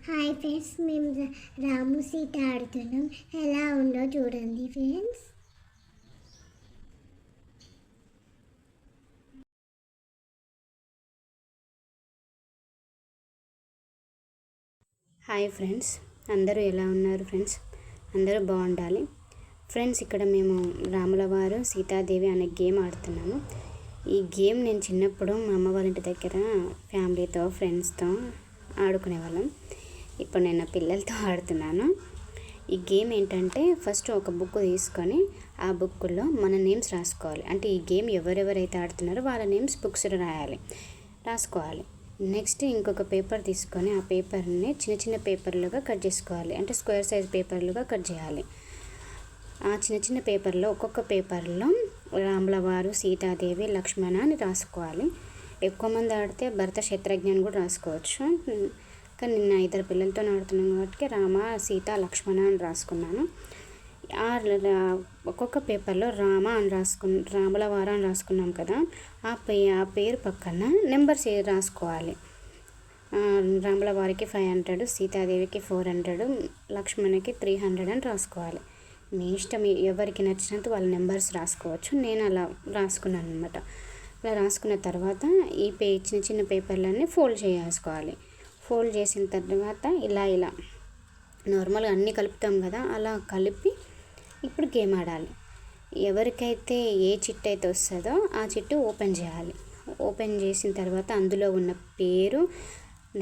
Hi friends, మేము రాము సీత ఆడుతున్నాం. ఎలా ఉందో చూడండి ఫ్రెండ్స్. హాయ్ ఫ్రెండ్స్, అందరూ ఎలా ఉన్నారు ఫ్రెండ్స్? అందరూ బాగుండాలి ఫ్రెండ్స్. ఇక్కడ మేము రాముల వారు సీతాదేవి అనే గేమ్ ఆడుతున్నాము. ఈ గేమ్ నేను చిన్నప్పుడు మా అమ్మ వాళ్ళ ఇంటి దగ్గర ఫ్యామిలీతో ఫ్రెండ్స్తో ఆడుకునేవాళ్ళం. ఇప్పుడు నేను పిల్లలతో ఆడుతున్నాను. ఈ గేమ్ ఏంటంటే, ఫస్ట్ ఒక బుక్ తీసుకొని ఆ బుక్లో మన నేమ్స్ రాసుకోవాలి. అంటే ఈ గేమ్ ఎవరెవరైతే ఆడుతున్నారో వాళ్ళ నేమ్స్ బుక్స్ రాసుకోవాలి. నెక్స్ట్ ఇంకొక పేపర్ తీసుకొని ఆ పేపర్ని చిన్న చిన్న పేపర్లుగా కట్ చేసుకోవాలి. అంటే స్క్వేర్ సైజ్ పేపర్లుగా కట్ చేయాలి. ఆ చిన్న చిన్న పేపర్లో ఒక్కొక్క పేపర్లో రాముల వారు, సీతాదేవి, లక్ష్మణ అని రాసుకోవాలి. ఎక్కువ మంది ఆడితే భరత, శత్రుఘ్న కూడా రాసుకోవచ్చు. కానీ నిన్న 2 పిల్లలతో ఆడుతున్నాను కాబట్టి రామ, సీత, లక్ష్మణ అని రాసుకున్నాను. ఒక్కొక్క పేపర్లో రామ అని రాముల వారు అని రాసుకున్నాం కదా, ఆ పేరు పక్కన నెంబర్స్ రాసుకోవాలి. రాముల వారికి 500, సీతాదేవికి 400, లక్ష్మణకి 300 అని రాసుకోవాలి. మీ ఇష్టం, ఎవరికి నచ్చినంత వాళ్ళ నెంబర్స్ రాసుకోవచ్చు. నేను అలా రాసుకున్నాను అనమాట. అలా రాసుకున్న తర్వాత ఈ చిన్న చిన్న పేపర్లన్నీ ఫోల్డ్ చేసుకోవాలి. ఫోల్డ్ చేసిన తర్వాత ఇలా నార్మల్గా అన్నీ కలుపుతాం కదా, అలా కలిపి ఇప్పుడు గేమ్ ఆడాలి. ఎవరికైతే ఏ చిట్టు అయితే వస్తుందో ఆ చిట్టు ఓపెన్ చేయాలి. ఓపెన్ చేసిన తర్వాత అందులో ఉన్న పేరు,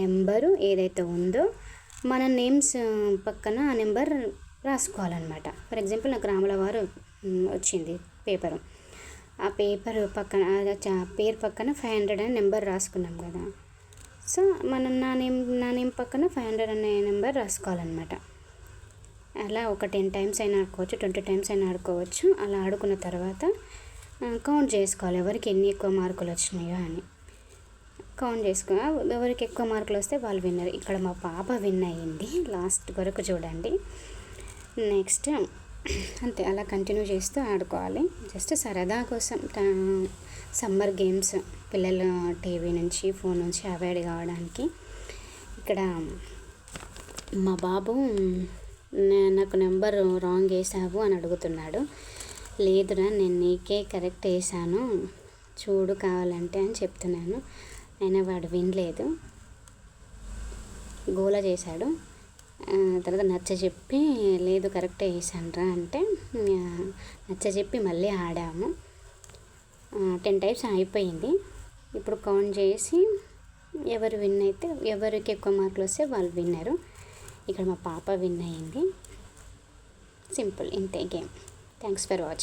నెంబరు ఏదైతే ఉందో మన నేమ్స్ పక్కన ఆ నెంబర్ రాసుకోవాలన్నమాట. ఫర్ ఎగ్జాంపుల్ నాకు రాముల వారు వచ్చింది పేపరు. ఆ పేపర్ పక్కన పేరు పక్కన 500 అనే నెంబర్ రాసుకున్నాం కదా. సో మనం నా నేమ్ పక్కన 500 అనే నెంబర్ రాసుకోవాలన్నమాట. అలా ఒక 10 టైమ్స్ అయినా ఆడుకోవచ్చు, 20 టైమ్స్ అయినా ఆడుకోవచ్చు. అలా ఆడుకున్న తర్వాత కౌంట్ చేసుకోవాలి, ఎవరికి ఎన్ని ఎక్కువ మార్కులు వచ్చినాయో అని కౌంట్ చేసుకో. ఎవరికి ఎక్కువ మార్కులు వస్తే వాళ్ళు విన్నర్. ఇక్కడ మా పాప విన్ అయ్యింది. లాస్ట్ వరకు చూడండి. నెక్స్ట్ అంతే, అలా కంటిన్యూ చేస్తూ ఆడుకోవాలి. జస్ట్ సరదా కోసం సమ్మర్ గేమ్స్, పిల్లలు టీవీ నుంచి, ఫోన్ నుంచి అవాయిడ్ కావడానికి. ఇక్కడ మా బాబు నాకు నెంబర్ రాంగ్ వేసావు అని అడుగుతున్నాడు. లేదురా, నేను నీకే కరెక్ట్ వేసాను, చూడు కావాలంటే అని చెప్తున్నాను. అయినా వాడు వినలేదు, గోల చేశాడు. తర్వాత నచ్చజెప్పి, లేదు కరెక్టే వేసానురా అంటే నచ్చజెప్పి మళ్ళీ ఆడాము. 10 టైమ్స్ అయిపోయింది. ఇప్పుడు కౌంట్ చేసి ఎవరు విన్ అయితే, ఎవరికి ఎక్కువ మార్కులు వస్తే వాళ్ళు విన్నరు. ఇక్కడ మా పాప విన్ అయ్యింది. సింపుల్, ఇంతే గేమ్. Thanks for watching.